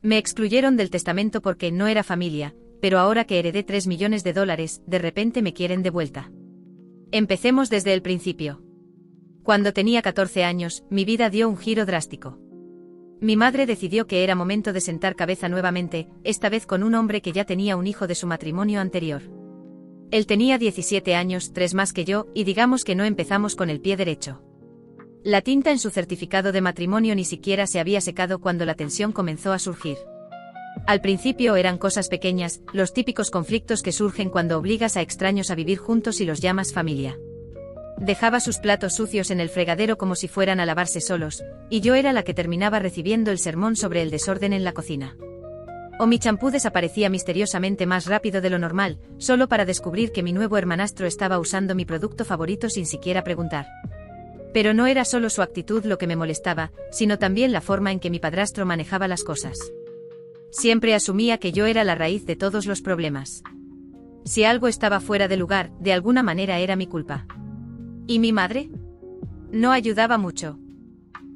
Me excluyeron del testamento porque no era familia, pero ahora que heredé $3 millones, de repente me quieren de vuelta. Empecemos desde el principio. Cuando tenía 14 años, mi vida dio un giro drástico. Mi madre decidió que era momento de sentar cabeza nuevamente, esta vez con un hombre que ya tenía un hijo de su matrimonio anterior. Él tenía 17 años, 3 más que yo, y digamos que no empezamos con el pie derecho. La tinta en su certificado de matrimonio ni siquiera se había secado cuando la tensión comenzó a surgir. Al principio eran cosas pequeñas, los típicos conflictos que surgen cuando obligas a extraños a vivir juntos y los llamas familia. Dejaba sus platos sucios en el fregadero como si fueran a lavarse solos, y yo era la que terminaba recibiendo el sermón sobre el desorden en la cocina. O mi champú desaparecía misteriosamente más rápido de lo normal, solo para descubrir que mi nuevo hermanastro estaba usando mi producto favorito sin siquiera preguntar. Pero no era solo su actitud lo que me molestaba, sino también la forma en que mi padrastro manejaba las cosas. Siempre asumía que yo era la raíz de todos los problemas. Si algo estaba fuera de lugar, de alguna manera era mi culpa. ¿Y mi madre? No ayudaba mucho.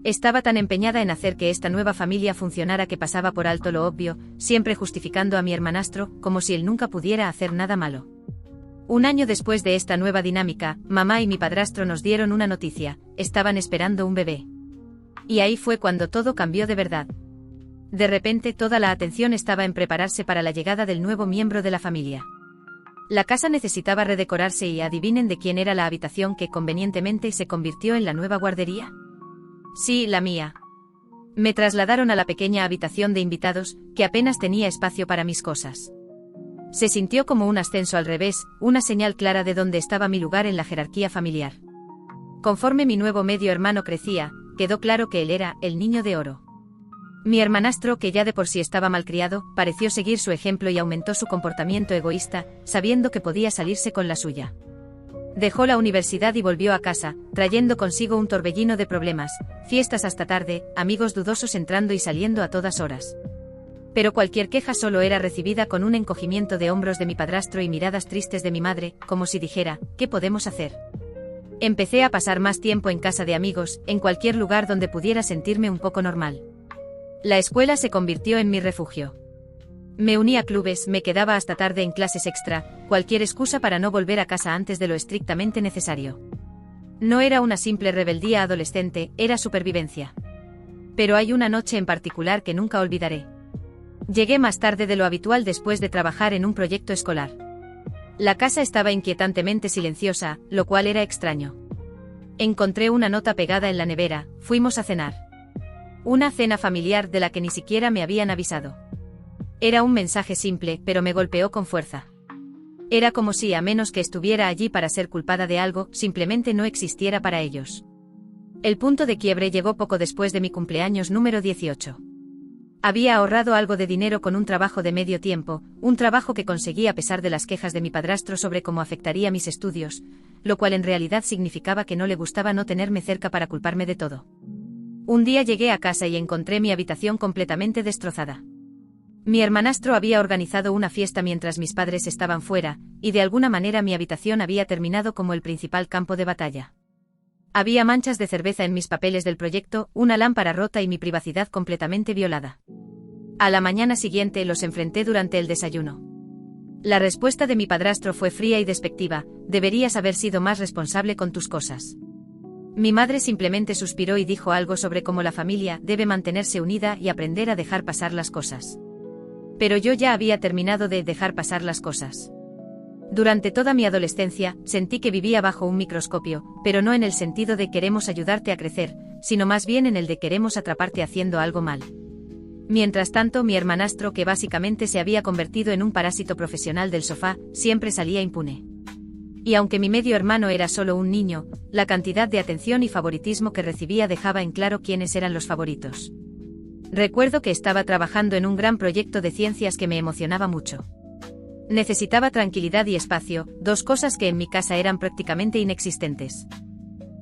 Estaba tan empeñada en hacer que esta nueva familia funcionara que pasaba por alto lo obvio, siempre justificando a mi hermanastro, como si él nunca pudiera hacer nada malo. Un año después de esta nueva dinámica, mamá y mi padrastro nos dieron una noticia: estaban esperando un bebé. Y ahí fue cuando todo cambió de verdad. De repente toda la atención estaba en prepararse para la llegada del nuevo miembro de la familia. La casa necesitaba redecorarse y adivinen de quién era la habitación que convenientemente se convirtió en la nueva guardería. Sí, la mía. Me trasladaron a la pequeña habitación de invitados, que apenas tenía espacio para mis cosas. Se sintió como un ascenso al revés, una señal clara de dónde estaba mi lugar en la jerarquía familiar. Conforme mi nuevo medio hermano crecía, quedó claro que él era el niño de oro. Mi hermanastro, que ya de por sí estaba malcriado, pareció seguir su ejemplo y aumentó su comportamiento egoísta, sabiendo que podía salirse con la suya. Dejó la universidad y volvió a casa, trayendo consigo un torbellino de problemas, fiestas hasta tarde, amigos dudosos entrando y saliendo a todas horas. Pero cualquier queja solo era recibida con un encogimiento de hombros de mi padrastro y miradas tristes de mi madre, como si dijera: ¿qué podemos hacer? Empecé a pasar más tiempo en casa de amigos, en cualquier lugar donde pudiera sentirme un poco normal. La escuela se convirtió en mi refugio. Me uní a clubes, me quedaba hasta tarde en clases extra, cualquier excusa para no volver a casa antes de lo estrictamente necesario. No era una simple rebeldía adolescente, era supervivencia. Pero hay una noche en particular que nunca olvidaré. Llegué más tarde de lo habitual después de trabajar en un proyecto escolar. La casa estaba inquietantemente silenciosa, lo cual era extraño. Encontré una nota pegada en la nevera: fuimos a cenar. Una cena familiar de la que ni siquiera me habían avisado. Era un mensaje simple, pero me golpeó con fuerza. Era como si, a menos que estuviera allí para ser culpada de algo, simplemente no existiera para ellos. El punto de quiebre llegó poco después de mi cumpleaños número 18. Había ahorrado algo de dinero con un trabajo de medio tiempo, un trabajo que conseguí a pesar de las quejas de mi padrastro sobre cómo afectaría mis estudios, lo cual en realidad significaba que no le gustaba no tenerme cerca para culparme de todo. Un día llegué a casa y encontré mi habitación completamente destrozada. Mi hermanastro había organizado una fiesta mientras mis padres estaban fuera, y de alguna manera mi habitación había terminado como el principal campo de batalla. Había manchas de cerveza en mis papeles del proyecto, una lámpara rota y mi privacidad completamente violada. A la mañana siguiente los enfrenté durante el desayuno. La respuesta de mi padrastro fue fría y despectiva: deberías haber sido más responsable con tus cosas. Mi madre simplemente suspiró y dijo algo sobre cómo la familia debe mantenerse unida y aprender a dejar pasar las cosas. Pero yo ya había terminado de dejar pasar las cosas. Durante toda mi adolescencia, sentí que vivía bajo un microscopio, pero no en el sentido de queremos ayudarte a crecer, sino más bien en el de queremos atraparte haciendo algo mal. Mientras tanto, mi hermanastro, que básicamente se había convertido en un parásito profesional del sofá, siempre salía impune. Y aunque mi medio hermano era solo un niño, la cantidad de atención y favoritismo que recibía dejaba en claro quiénes eran los favoritos. Recuerdo que estaba trabajando en un gran proyecto de ciencias que me emocionaba mucho. Necesitaba tranquilidad y espacio, dos cosas que en mi casa eran prácticamente inexistentes.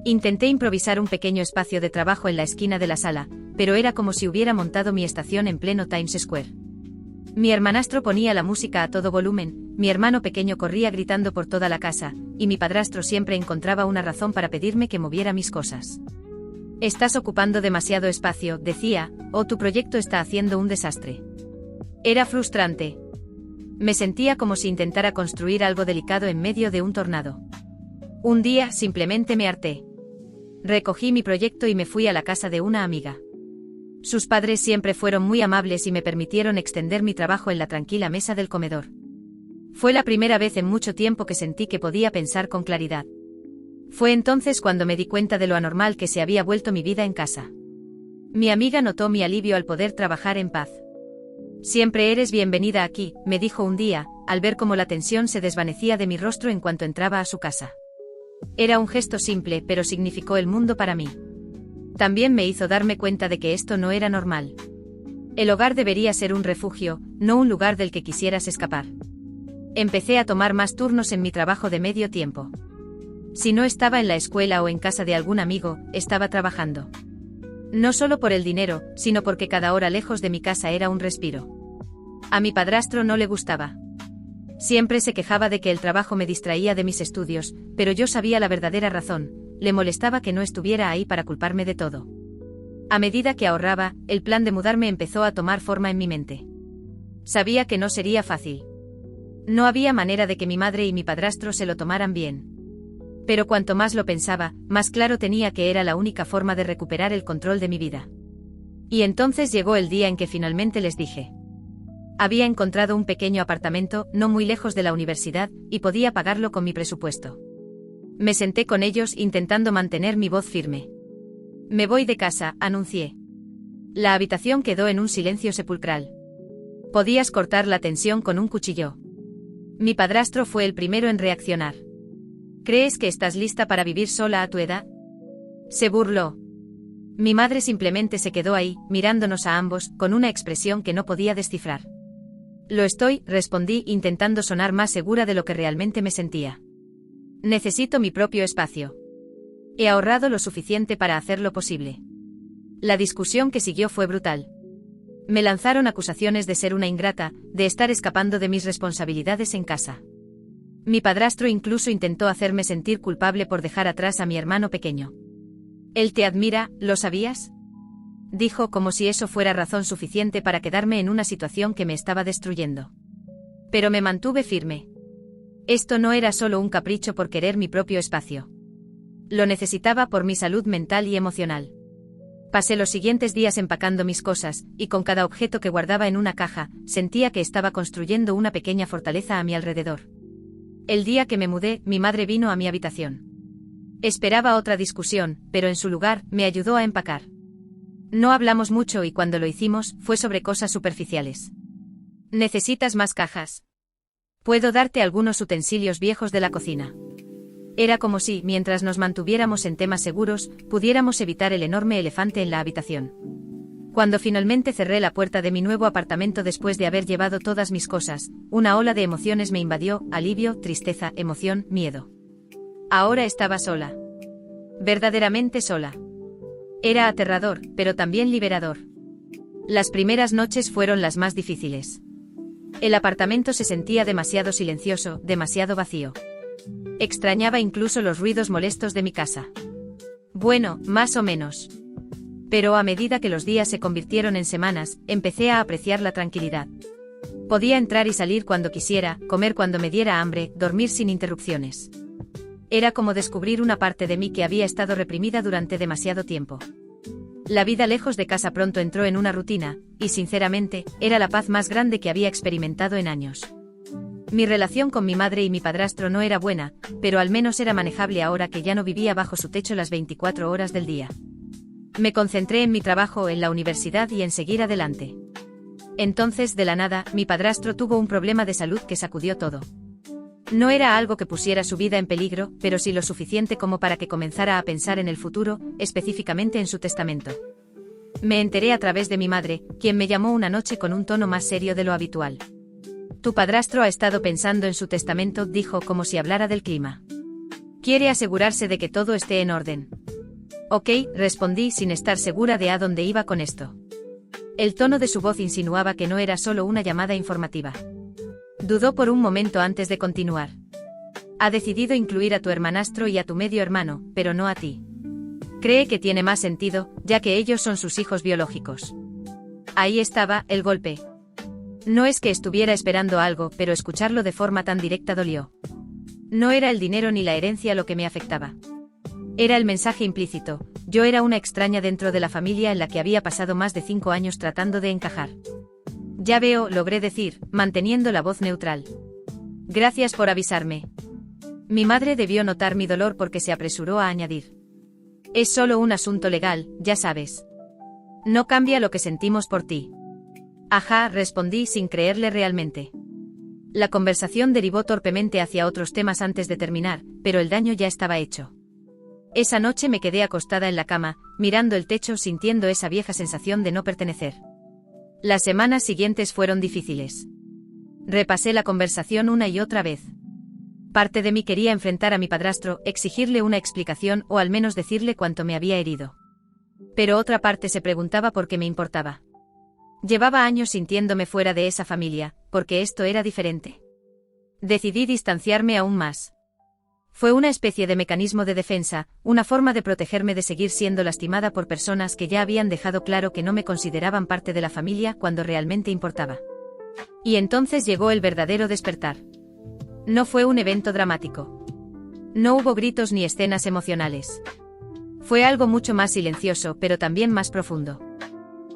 Intenté improvisar un pequeño espacio de trabajo en la esquina de la sala, pero era como si hubiera montado mi estación en pleno Times Square. Mi hermanastro ponía la música a todo volumen, mi hermano pequeño corría gritando por toda la casa, y mi padrastro siempre encontraba una razón para pedirme que moviera mis cosas. Estás ocupando demasiado espacio, decía, o tu proyecto está haciendo un desastre. Era frustrante. Me sentía como si intentara construir algo delicado en medio de un tornado. Un día simplemente me harté. Recogí mi proyecto y me fui a la casa de una amiga. Sus padres siempre fueron muy amables y me permitieron extender mi trabajo en la tranquila mesa del comedor. Fue la primera vez en mucho tiempo que sentí que podía pensar con claridad. Fue entonces cuando me di cuenta de lo anormal que se había vuelto mi vida en casa. Mi amiga notó mi alivio al poder trabajar en paz. Siempre eres bienvenida aquí, me dijo un día, al ver cómo la tensión se desvanecía de mi rostro en cuanto entraba a su casa. Era un gesto simple, pero significó el mundo para mí. También me hizo darme cuenta de que esto no era normal. El hogar debería ser un refugio, no un lugar del que quisieras escapar. Empecé a tomar más turnos en mi trabajo de medio tiempo. Si no estaba en la escuela o en casa de algún amigo, estaba trabajando. No solo por el dinero, sino porque cada hora lejos de mi casa era un respiro. A mi padrastro no le gustaba. Siempre se quejaba de que el trabajo me distraía de mis estudios, pero yo sabía la verdadera razón. Le molestaba que no estuviera ahí para culparme de todo. A medida que ahorraba, el plan de mudarme empezó a tomar forma en mi mente. Sabía que no sería fácil. No había manera de que mi madre y mi padrastro se lo tomaran bien. Pero cuanto más lo pensaba, más claro tenía que era la única forma de recuperar el control de mi vida. Y entonces llegó el día en que finalmente les dije. Había encontrado un pequeño apartamento, no muy lejos de la universidad, y podía pagarlo con mi presupuesto. Me senté con ellos intentando mantener mi voz firme. Me voy de casa, anuncié. La habitación quedó en un silencio sepulcral. Podías cortar la tensión con un cuchillo. Mi padrastro fue el primero en reaccionar. ¿Crees que estás lista para vivir sola a tu edad? Se burló. Mi madre simplemente se quedó ahí, mirándonos a ambos, con una expresión que no podía descifrar. Lo estoy, respondí, intentando sonar más segura de lo que realmente me sentía. Necesito mi propio espacio. He ahorrado lo suficiente para hacerlo posible. La discusión que siguió fue brutal. Me lanzaron acusaciones de ser una ingrata, de estar escapando de mis responsabilidades en casa. Mi padrastro incluso intentó hacerme sentir culpable por dejar atrás a mi hermano pequeño. Él te admira, ¿lo sabías? Dijo como si eso fuera razón suficiente para quedarme en una situación que me estaba destruyendo. Pero me mantuve firme. Esto no era solo un capricho por querer mi propio espacio. Lo necesitaba por mi salud mental y emocional. Pasé los siguientes días empacando mis cosas, y con cada objeto que guardaba en una caja, sentía que estaba construyendo una pequeña fortaleza a mi alrededor. El día que me mudé, mi madre vino a mi habitación. Esperaba otra discusión, pero en su lugar, me ayudó a empacar. No hablamos mucho y cuando lo hicimos, fue sobre cosas superficiales. ¿Necesitas más cajas? Puedo darte algunos utensilios viejos de la cocina. Era como si, mientras nos mantuviéramos en temas seguros, pudiéramos evitar el enorme elefante en la habitación. Cuando finalmente cerré la puerta de mi nuevo apartamento después de haber llevado todas mis cosas, una ola de emociones me invadió: alivio, tristeza, emoción, miedo. Ahora estaba sola. Verdaderamente sola. Era aterrador, pero también liberador. Las primeras noches fueron las más difíciles. El apartamento se sentía demasiado silencioso, demasiado vacío. Extrañaba incluso los ruidos molestos de mi casa. Bueno, más o menos. Pero a medida que los días se convirtieron en semanas, empecé a apreciar la tranquilidad. Podía entrar y salir cuando quisiera, comer cuando me diera hambre, dormir sin interrupciones. Era como descubrir una parte de mí que había estado reprimida durante demasiado tiempo. La vida lejos de casa pronto entró en una rutina, y sinceramente, era la paz más grande que había experimentado en años. Mi relación con mi madre y mi padrastro no era buena, pero al menos era manejable ahora que ya no vivía bajo su techo las 24 horas del día. Me concentré en mi trabajo en la universidad y en seguir adelante. Entonces, de la nada, mi padrastro tuvo un problema de salud que sacudió todo. No era algo que pusiera su vida en peligro, pero sí lo suficiente como para que comenzara a pensar en el futuro, específicamente en su testamento. Me enteré a través de mi madre, quien me llamó una noche con un tono más serio de lo habitual. Tu padrastro ha estado pensando en su testamento, dijo como si hablara del clima. Quiere asegurarse de que todo esté en orden. Ok, respondí sin estar segura de a dónde iba con esto. El tono de su voz insinuaba que no era solo una llamada informativa. Dudó por un momento antes de continuar. Ha decidido incluir a tu hermanastro y a tu medio hermano, pero no a ti. Cree que tiene más sentido, ya que ellos son sus hijos biológicos. Ahí estaba, el golpe. No es que estuviera esperando algo, pero escucharlo de forma tan directa dolió. No era el dinero ni la herencia lo que me afectaba. Era el mensaje implícito: yo era una extraña dentro de la familia en la que había pasado más de 5 años tratando de encajar. Ya veo, logré decir, manteniendo la voz neutral. Gracias por avisarme. Mi madre debió notar mi dolor porque se apresuró a añadir. Es solo un asunto legal, ya sabes. No cambia lo que sentimos por ti. Ajá, respondí sin creerle realmente. La conversación derivó torpemente hacia otros temas antes de terminar, pero el daño ya estaba hecho. Esa noche me quedé acostada en la cama, mirando el techo, sintiendo esa vieja sensación de no pertenecer. Las semanas siguientes fueron difíciles. Repasé la conversación una y otra vez. Parte de mí quería enfrentar a mi padrastro, exigirle una explicación o al menos decirle cuánto me había herido. Pero otra parte se preguntaba por qué me importaba. Llevaba años sintiéndome fuera de esa familia, porque esto era diferente. Decidí distanciarme aún más. Fue una especie de mecanismo de defensa, una forma de protegerme de seguir siendo lastimada por personas que ya habían dejado claro que no me consideraban parte de la familia cuando realmente importaba. Y entonces llegó el verdadero despertar. No fue un evento dramático. No hubo gritos ni escenas emocionales. Fue algo mucho más silencioso, pero también más profundo.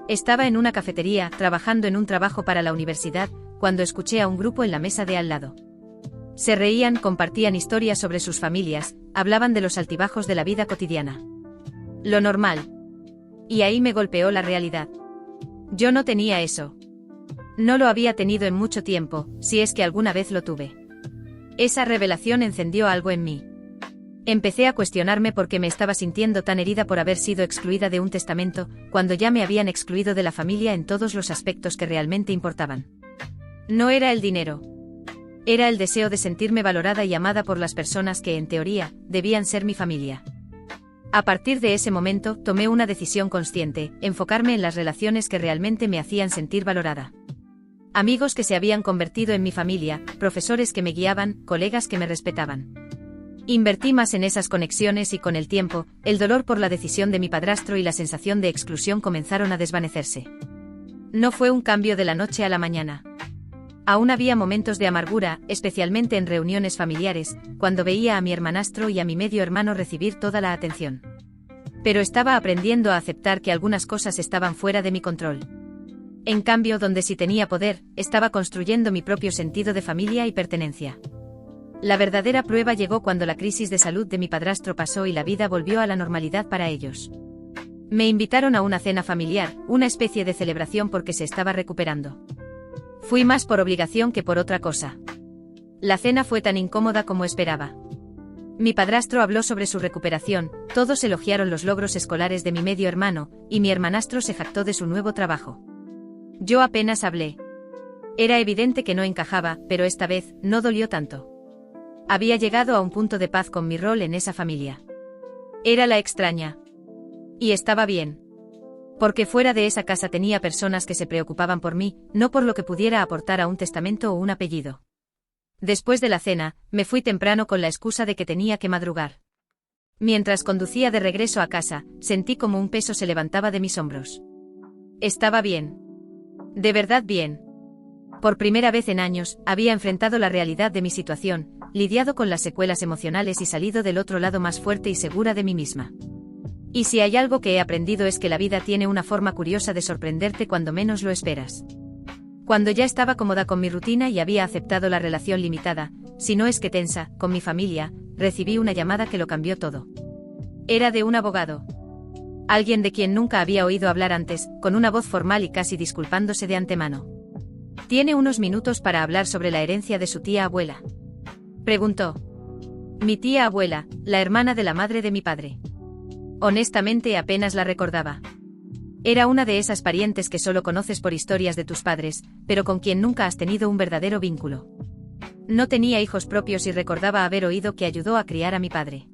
Estaba en una cafetería, trabajando en un trabajo para la universidad, cuando escuché a un grupo en la mesa de al lado. Se reían, compartían historias sobre sus familias, hablaban de los altibajos de la vida cotidiana. Lo normal. Y ahí me golpeó la realidad. Yo no tenía eso. No lo había tenido en mucho tiempo, si es que alguna vez lo tuve. Esa revelación encendió algo en mí. Empecé a cuestionarme por qué me estaba sintiendo tan herida por haber sido excluida de un testamento, cuando ya me habían excluido de la familia en todos los aspectos que realmente importaban. No era el dinero. Era el deseo de sentirme valorada y amada por las personas que, en teoría, debían ser mi familia. A partir de ese momento, tomé una decisión consciente: enfocarme en las relaciones que realmente me hacían sentir valorada. Amigos que se habían convertido en mi familia, profesores que me guiaban, colegas que me respetaban. Invertí más en esas conexiones y con el tiempo, el dolor por la decisión de mi padrastro y la sensación de exclusión comenzaron a desvanecerse. No fue un cambio de la noche a la mañana. Aún había momentos de amargura, especialmente en reuniones familiares, cuando veía a mi hermanastro y a mi medio hermano recibir toda la atención. Pero estaba aprendiendo a aceptar que algunas cosas estaban fuera de mi control. En cambio, donde sí tenía poder, estaba construyendo mi propio sentido de familia y pertenencia. La verdadera prueba llegó cuando la crisis de salud de mi padrastro pasó y la vida volvió a la normalidad para ellos. Me invitaron a una cena familiar, una especie de celebración porque se estaba recuperando. Fui más por obligación que por otra cosa. La cena fue tan incómoda como esperaba. Mi padrastro habló sobre su recuperación, todos elogiaron los logros escolares de mi medio hermano, y mi hermanastro se jactó de su nuevo trabajo. Yo apenas hablé. Era evidente que no encajaba, pero esta vez, no dolió tanto. Había llegado a un punto de paz con mi rol en esa familia. Era la extraña. Y estaba bien. Porque fuera de esa casa tenía personas que se preocupaban por mí, no por lo que pudiera aportar a un testamento o un apellido. Después de la cena, me fui temprano con la excusa de que tenía que madrugar. Mientras conducía de regreso a casa, sentí como un peso se levantaba de mis hombros. Estaba bien. De verdad bien. Por primera vez en años, había enfrentado la realidad de mi situación, lidiado con las secuelas emocionales y salido del otro lado más fuerte y segura de mí misma. Y si hay algo que he aprendido es que la vida tiene una forma curiosa de sorprenderte cuando menos lo esperas. Cuando ya estaba cómoda con mi rutina y había aceptado la relación limitada, si no es que tensa, con mi familia, recibí una llamada que lo cambió todo. Era de un abogado. Alguien de quien nunca había oído hablar antes, con una voz formal y casi disculpándose de antemano. «¿Tiene unos minutos para hablar sobre la herencia de su tía abuela?», preguntó. Mi tía abuela, la hermana de la madre de mi padre. Honestamente apenas la recordaba. Era una de esas parientes que solo conoces por historias de tus padres, pero con quien nunca has tenido un verdadero vínculo. No tenía hijos propios y recordaba haber oído que ayudó a criar a mi padre.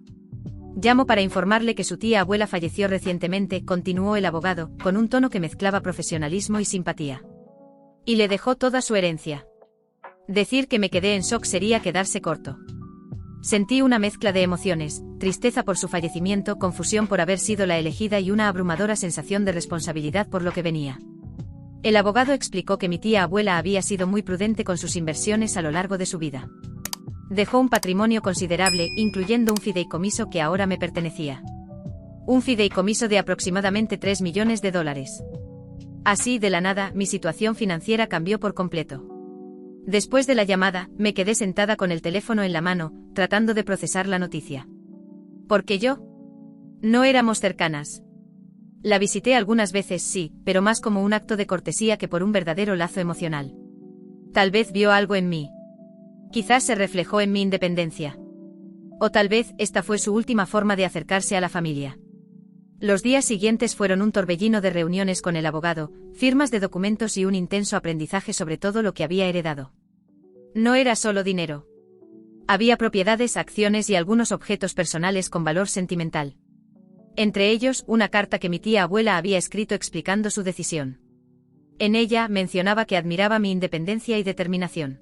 Llamo para informarle que su tía abuela falleció recientemente, continuó el abogado, con un tono que mezclaba profesionalismo y simpatía. Y le dejó toda su herencia. Decir que me quedé en shock sería quedarse corto. Sentí una mezcla de emociones, tristeza por su fallecimiento, confusión por haber sido la elegida y una abrumadora sensación de responsabilidad por lo que venía. El abogado explicó que mi tía abuela había sido muy prudente con sus inversiones a lo largo de su vida. Dejó un patrimonio considerable, incluyendo un fideicomiso que ahora me pertenecía. Un fideicomiso de aproximadamente $3 millones. Así, de la nada, mi situación financiera cambió por completo. Después de la llamada, me quedé sentada con el teléfono en la mano, tratando de procesar la noticia. ¿Porque yo? No éramos cercanas. La visité algunas veces, sí, pero más como un acto de cortesía que por un verdadero lazo emocional. Tal vez vio algo en mí. Quizás se reflejó en mi independencia. O tal vez esta fue su última forma de acercarse a la familia. Los días siguientes fueron un torbellino de reuniones con el abogado, firmas de documentos y un intenso aprendizaje sobre todo lo que había heredado. No era solo dinero. Había propiedades, acciones y algunos objetos personales con valor sentimental. Entre ellos, una carta que mi tía abuela había escrito explicando su decisión. En ella mencionaba que admiraba mi independencia y determinación.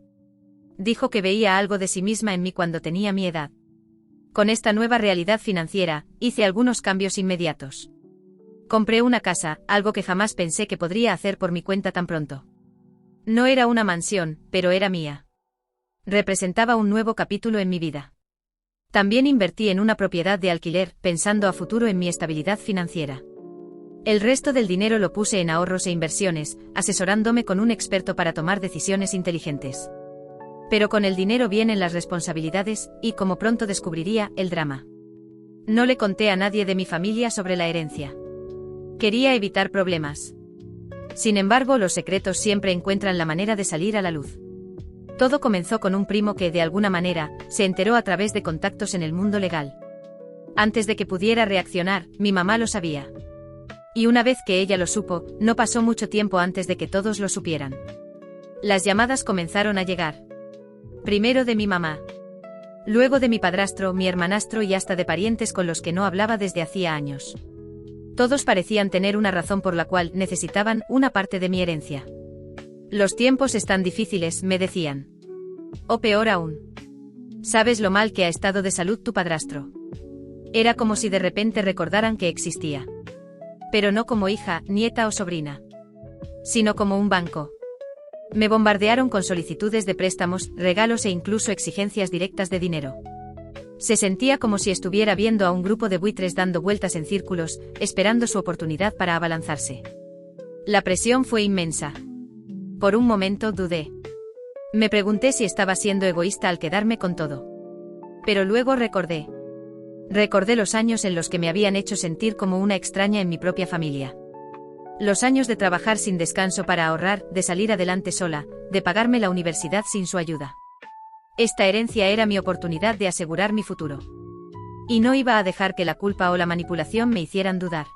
Dijo que veía algo de sí misma en mí cuando tenía mi edad. Con esta nueva realidad financiera, hice algunos cambios inmediatos. Compré una casa, algo que jamás pensé que podría hacer por mi cuenta tan pronto. No era una mansión, pero era mía. Representaba un nuevo capítulo en mi vida. También invertí en una propiedad de alquiler, pensando a futuro en mi estabilidad financiera. El resto del dinero lo puse en ahorros e inversiones, asesorándome con un experto para tomar decisiones inteligentes. Pero con el dinero vienen las responsabilidades, y como pronto descubriría, el drama. No le conté a nadie de mi familia sobre la herencia. Quería evitar problemas. Sin embargo, los secretos siempre encuentran la manera de salir a la luz. Todo comenzó con un primo que, de alguna manera, se enteró a través de contactos en el mundo legal. Antes de que pudiera reaccionar, mi mamá lo sabía. Y una vez que ella lo supo, no pasó mucho tiempo antes de que todos lo supieran. Las llamadas comenzaron a llegar. Primero de mi mamá. Luego de mi padrastro, mi hermanastro y hasta de parientes con los que no hablaba desde hacía años. Todos parecían tener una razón por la cual necesitaban una parte de mi herencia. Los tiempos están difíciles, me decían. O peor aún. ¿Sabes lo mal que ha estado de salud tu padrastro? Era como si de repente recordaran que existía. Pero no como hija, nieta o sobrina. Sino como un banco. Me bombardearon con solicitudes de préstamos, regalos e incluso exigencias directas de dinero. Se sentía como si estuviera viendo a un grupo de buitres dando vueltas en círculos, esperando su oportunidad para abalanzarse. La presión fue inmensa. Por un momento dudé. Me pregunté si estaba siendo egoísta al quedarme con todo. Pero luego recordé. Recordé los años en los que me habían hecho sentir como una extraña en mi propia familia. Los años de trabajar sin descanso para ahorrar, de salir adelante sola, de pagarme la universidad sin su ayuda. Esta herencia era mi oportunidad de asegurar mi futuro. Y no iba a dejar que la culpa o la manipulación me hicieran dudar.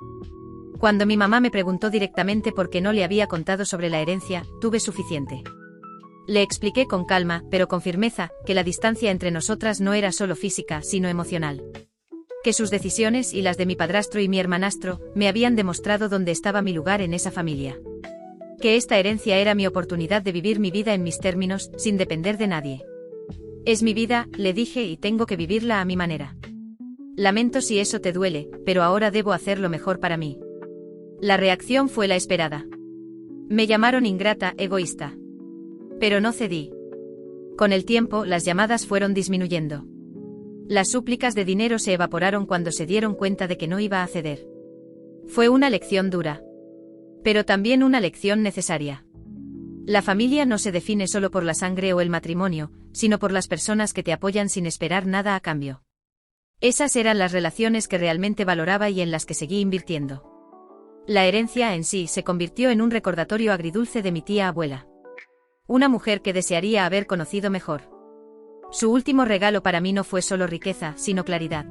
Cuando mi mamá me preguntó directamente por qué no le había contado sobre la herencia, tuve suficiente. Le expliqué con calma, pero con firmeza, que la distancia entre nosotras no era solo física, sino emocional. Que sus decisiones y las de mi padrastro y mi hermanastro me habían demostrado dónde estaba mi lugar en esa familia. Que esta herencia era mi oportunidad de vivir mi vida en mis términos, sin depender de nadie. Es mi vida, le dije, y tengo que vivirla a mi manera. Lamento si eso te duele, pero ahora debo hacer lo mejor para mí. La reacción fue la esperada. Me llamaron ingrata, egoísta. Pero no cedí. Con el tiempo, las llamadas fueron disminuyendo. Las súplicas de dinero se evaporaron cuando se dieron cuenta de que no iba a ceder. Fue una lección dura. Pero también una lección necesaria. La familia no se define solo por la sangre o el matrimonio, sino por las personas que te apoyan sin esperar nada a cambio. Esas eran las relaciones que realmente valoraba y en las que seguí invirtiendo. La herencia en sí se convirtió en un recordatorio agridulce de mi tía abuela. Una mujer que desearía haber conocido mejor. Su último regalo para mí no fue solo riqueza, sino claridad.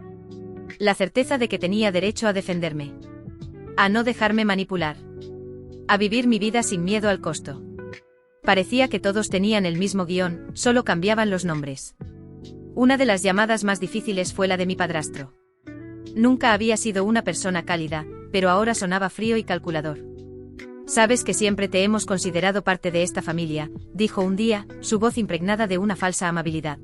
La certeza de que tenía derecho a defenderme. A no dejarme manipular. A vivir mi vida sin miedo al costo. Parecía que todos tenían el mismo guión, solo cambiaban los nombres. Una de las llamadas más difíciles fue la de mi padrastro. Nunca había sido una persona cálida, pero ahora sonaba frío y calculador. Sabes que siempre te hemos considerado parte de esta familia, dijo un día, su voz impregnada de una falsa amabilidad.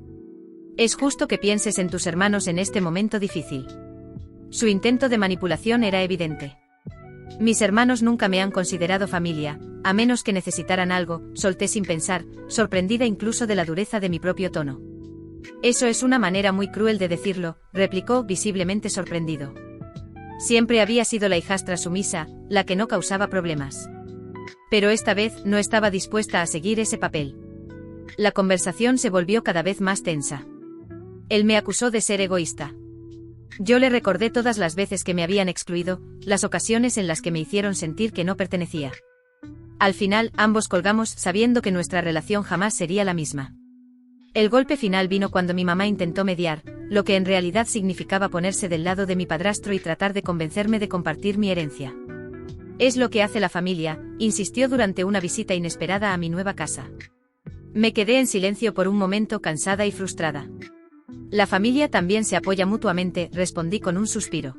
Es justo que pienses en tus hermanos en este momento difícil. Su intento de manipulación era evidente. Mis hermanos nunca me han considerado familia, a menos que necesitaran algo, solté sin pensar, sorprendida incluso de la dureza de mi propio tono. Eso es una manera muy cruel de decirlo, replicó visiblemente sorprendido. Siempre había sido la hijastra sumisa, la que no causaba problemas. Pero esta vez no estaba dispuesta a seguir ese papel. La conversación se volvió cada vez más tensa. Él me acusó de ser egoísta. Yo le recordé todas las veces que me habían excluido, las ocasiones en las que me hicieron sentir que no pertenecía. Al final, ambos colgamos sabiendo que nuestra relación jamás sería la misma. El golpe final vino cuando mi mamá intentó mediar, lo que en realidad significaba ponerse del lado de mi padrastro y tratar de convencerme de compartir mi herencia. Es lo que hace la familia, insistió durante una visita inesperada a mi nueva casa. Me quedé en silencio por un momento, cansada y frustrada. La familia también se apoya mutuamente, respondí con un suspiro.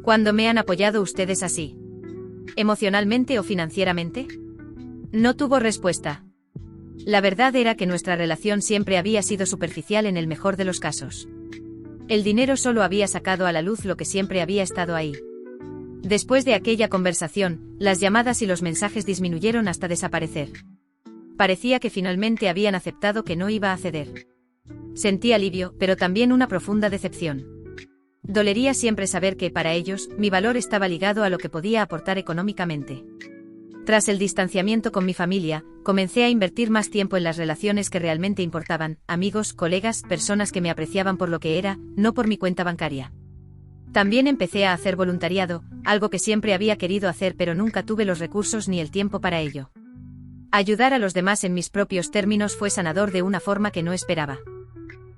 ¿Cuándo me han apoyado ustedes así? ¿Emocionalmente o financieramente? No tuvo respuesta. La verdad era que nuestra relación siempre había sido superficial en el mejor de los casos. El dinero solo había sacado a la luz lo que siempre había estado ahí. Después de aquella conversación, las llamadas y los mensajes disminuyeron hasta desaparecer. Parecía que finalmente habían aceptado que no iba a ceder. Sentí alivio, pero también una profunda decepción. Dolería siempre saber que, para ellos, mi valor estaba ligado a lo que podía aportar económicamente. Tras el distanciamiento con mi familia, comencé a invertir más tiempo en las relaciones que realmente importaban, amigos, colegas, personas que me apreciaban por lo que era, no por mi cuenta bancaria. También empecé a hacer voluntariado, algo que siempre había querido hacer pero nunca tuve los recursos ni el tiempo para ello. Ayudar a los demás en mis propios términos fue sanador de una forma que no esperaba.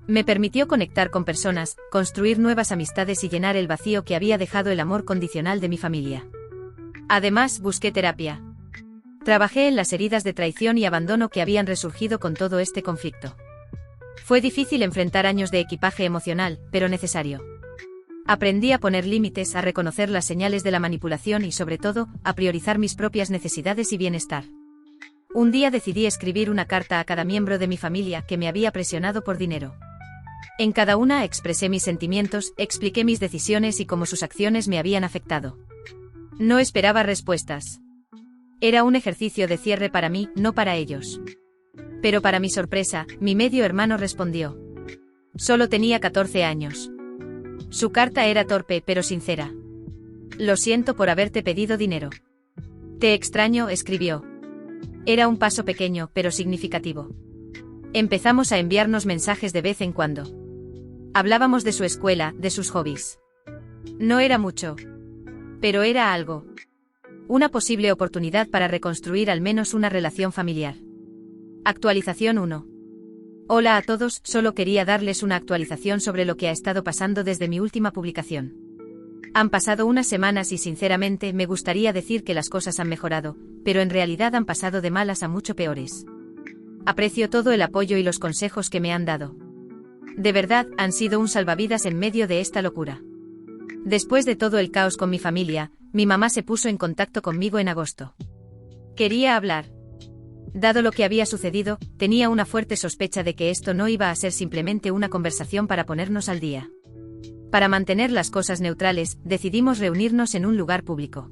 Me permitió conectar con personas, construir nuevas amistades y llenar el vacío que había dejado el amor condicional de mi familia. Además, busqué terapia. Trabajé en las heridas de traición y abandono que habían resurgido con todo este conflicto. Fue difícil enfrentar años de equipaje emocional, pero necesario. Aprendí a poner límites, a reconocer las señales de la manipulación y, sobre todo, a priorizar mis propias necesidades y bienestar. Un día decidí escribir una carta a cada miembro de mi familia que me había presionado por dinero. En cada una expresé mis sentimientos, expliqué mis decisiones y cómo sus acciones me habían afectado. No esperaba respuestas. Era un ejercicio de cierre para mí, no para ellos. Pero para mi sorpresa, mi medio hermano respondió. Solo tenía 14 años. Su carta era torpe pero sincera. Lo siento por haberte pedido dinero. Te extraño, escribió. Era un paso pequeño pero significativo. Empezamos a enviarnos mensajes de vez en cuando. Hablábamos de su escuela, de sus hobbies. No era mucho. Pero era algo. Una posible oportunidad para reconstruir al menos una relación familiar. Actualización 1. Hola a todos, solo quería darles una actualización sobre lo que ha estado pasando desde mi última publicación. Han pasado unas semanas y sinceramente me gustaría decir que las cosas han mejorado, pero en realidad han pasado de malas a mucho peores. Aprecio todo el apoyo y los consejos que me han dado. De verdad, han sido un salvavidas en medio de esta locura. Después de todo el caos con mi familia, mi mamá se puso en contacto conmigo en agosto. Quería hablar. Dado lo que había sucedido, tenía una fuerte sospecha de que esto no iba a ser simplemente una conversación para ponernos al día. Para mantener las cosas neutrales, decidimos reunirnos en un lugar público.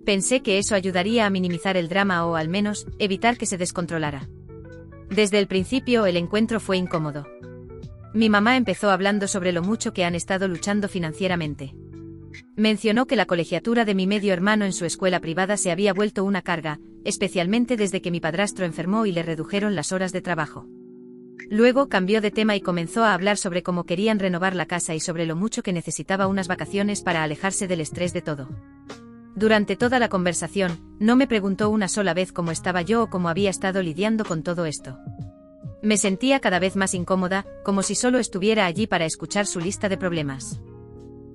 Pensé que eso ayudaría a minimizar el drama o, al menos, evitar que se descontrolara. Desde el principio el encuentro fue incómodo. Mi mamá empezó hablando sobre lo mucho que han estado luchando financieramente. Mencionó que la colegiatura de mi medio hermano en su escuela privada se había vuelto una carga, especialmente desde que mi padrastro enfermó y le redujeron las horas de trabajo. Luego cambió de tema y comenzó a hablar sobre cómo querían renovar la casa y sobre lo mucho que necesitaba unas vacaciones para alejarse del estrés de todo. Durante toda la conversación, no me preguntó una sola vez cómo estaba yo o cómo había estado lidiando con todo esto. Me sentía cada vez más incómoda, como si solo estuviera allí para escuchar su lista de problemas.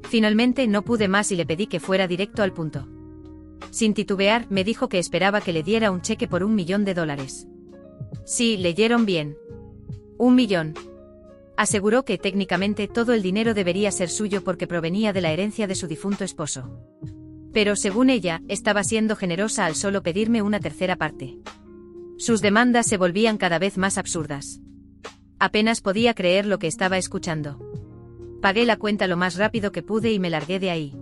Finalmente no pude más y le pedí que fuera directo al punto. Sin titubear, me dijo que esperaba que le diera un cheque por $1 millón. Sí, leyeron bien. 1 millón. Aseguró que técnicamente todo el dinero debería ser suyo porque provenía de la herencia de su difunto esposo. Pero según ella, estaba siendo generosa al solo pedirme una tercera parte. Sus demandas se volvían cada vez más absurdas. Apenas podía creer lo que estaba escuchando. Pagué la cuenta lo más rápido que pude y me largué de ahí.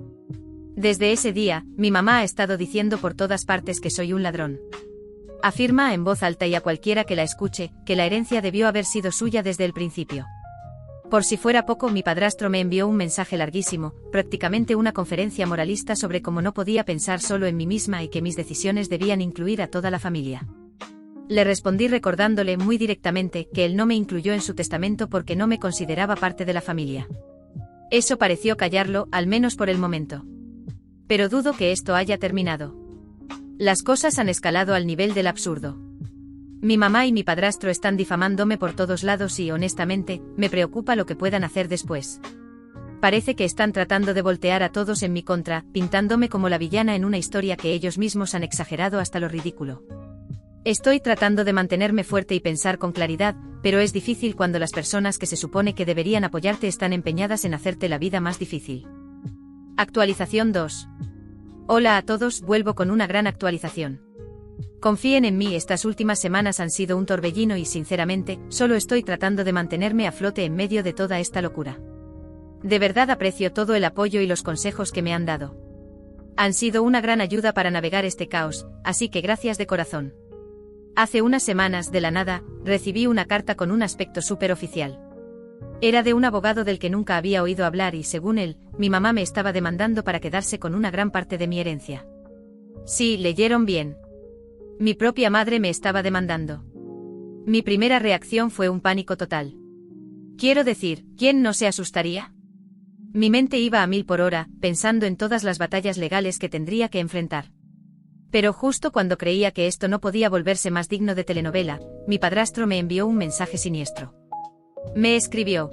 Desde ese día, mi mamá ha estado diciendo por todas partes que soy un ladrón. Afirma en voz alta y a cualquiera que la escuche, que la herencia debió haber sido suya desde el principio. Por si fuera poco, mi padrastro me envió un mensaje larguísimo, prácticamente una conferencia moralista sobre cómo no podía pensar solo en mí misma y que mis decisiones debían incluir a toda la familia. Le respondí recordándole muy directamente que él no me incluyó en su testamento porque no me consideraba parte de la familia. Eso pareció callarlo, al menos por el momento. Pero dudo que esto haya terminado. Las cosas han escalado al nivel del absurdo. Mi mamá y mi padrastro están difamándome por todos lados y, honestamente, me preocupa lo que puedan hacer después. Parece que están tratando de voltear a todos en mi contra, pintándome como la villana en una historia que ellos mismos han exagerado hasta lo ridículo. Estoy tratando de mantenerme fuerte y pensar con claridad, pero es difícil cuando las personas que se supone que deberían apoyarte están empeñadas en hacerte la vida más difícil. Actualización 2. Hola a todos, vuelvo con una gran actualización. Confíen en mí, estas últimas semanas han sido un torbellino y, sinceramente, solo estoy tratando de mantenerme a flote en medio de toda esta locura. De verdad aprecio todo el apoyo y los consejos que me han dado. Han sido una gran ayuda para navegar este caos, así que gracias de corazón. Hace unas semanas, de la nada, recibí una carta con un aspecto súper oficial. Era de un abogado del que nunca había oído hablar y, según él, mi mamá me estaba demandando para quedarse con una gran parte de mi herencia. Sí, leyeron bien. Mi propia madre me estaba demandando. Mi primera reacción fue un pánico total. Quiero decir, ¿quién no se asustaría? Mi mente iba a 1000 por hora, pensando en todas las batallas legales que tendría que enfrentar. Pero justo cuando creía que esto no podía volverse más digno de telenovela, mi padrastro me envió un mensaje siniestro. Me escribió: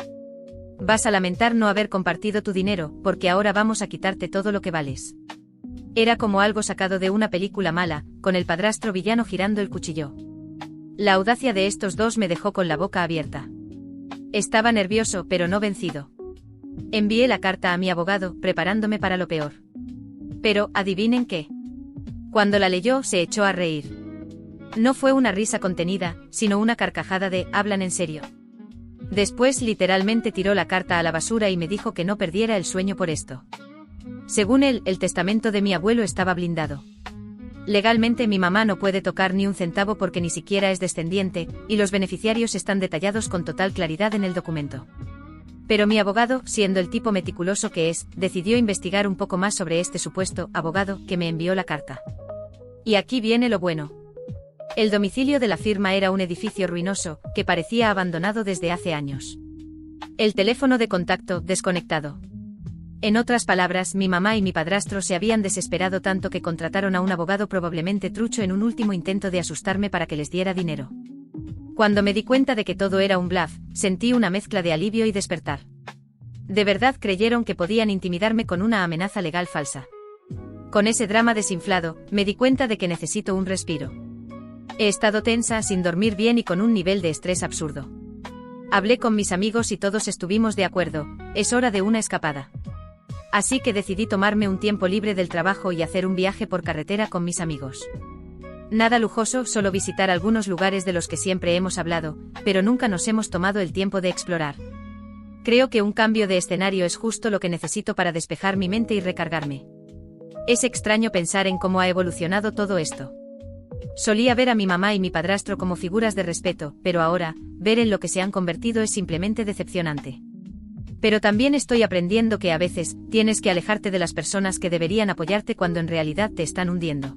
vas a lamentar no haber compartido tu dinero, porque ahora vamos a quitarte todo lo que vales. Era como algo sacado de una película mala, con el padrastro villano girando el cuchillo. La audacia de estos dos me dejó con la boca abierta. Estaba nervioso, pero no vencido. Envié la carta a mi abogado, preparándome para lo peor. Pero, ¿adivinen qué? Cuando la leyó, se echó a reír. No fue una risa contenida, sino una carcajada de «¿hablan en serio?». Después literalmente tiró la carta a la basura y me dijo que no perdiera el sueño por esto. Según él, el testamento de mi abuelo estaba blindado. Legalmente mi mamá no puede tocar ni un centavo porque ni siquiera es descendiente, y los beneficiarios están detallados con total claridad en el documento. Pero mi abogado, siendo el tipo meticuloso que es, decidió investigar un poco más sobre este supuesto abogado que me envió la carta. Y aquí viene lo bueno. El domicilio de la firma era un edificio ruinoso, que parecía abandonado desde hace años. El teléfono de contacto, desconectado. En otras palabras, mi mamá y mi padrastro se habían desesperado tanto que contrataron a un abogado probablemente trucho en un último intento de asustarme para que les diera dinero. Cuando me di cuenta de que todo era un bluff, sentí una mezcla de alivio y despertar. De verdad creyeron que podían intimidarme con una amenaza legal falsa. Con ese drama desinflado, me di cuenta de que necesito un respiro. He estado tensa, sin dormir bien y con un nivel de estrés absurdo. Hablé con mis amigos y todos estuvimos de acuerdo, es hora de una escapada. Así que decidí tomarme un tiempo libre del trabajo y hacer un viaje por carretera con mis amigos. Nada lujoso, solo visitar algunos lugares de los que siempre hemos hablado, pero nunca nos hemos tomado el tiempo de explorar. Creo que un cambio de escenario es justo lo que necesito para despejar mi mente y recargarme. Es extraño pensar en cómo ha evolucionado todo esto. Solía ver a mi mamá y mi padrastro como figuras de respeto, pero ahora, ver en lo que se han convertido es simplemente decepcionante. Pero también estoy aprendiendo que a veces, tienes que alejarte de las personas que deberían apoyarte cuando en realidad te están hundiendo.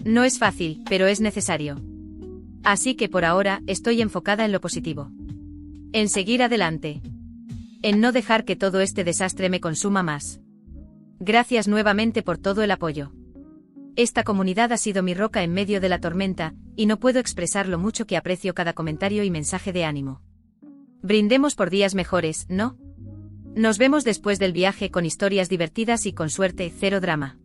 No es fácil, pero es necesario. Así que por ahora, estoy enfocada en lo positivo. En seguir adelante. En no dejar que todo este desastre me consuma más. Gracias nuevamente por todo el apoyo. Esta comunidad ha sido mi roca en medio de la tormenta, y no puedo expresar lo mucho que aprecio cada comentario y mensaje de ánimo. Brindemos por días mejores, ¿no? Nos vemos después del viaje con historias divertidas y con suerte, cero drama.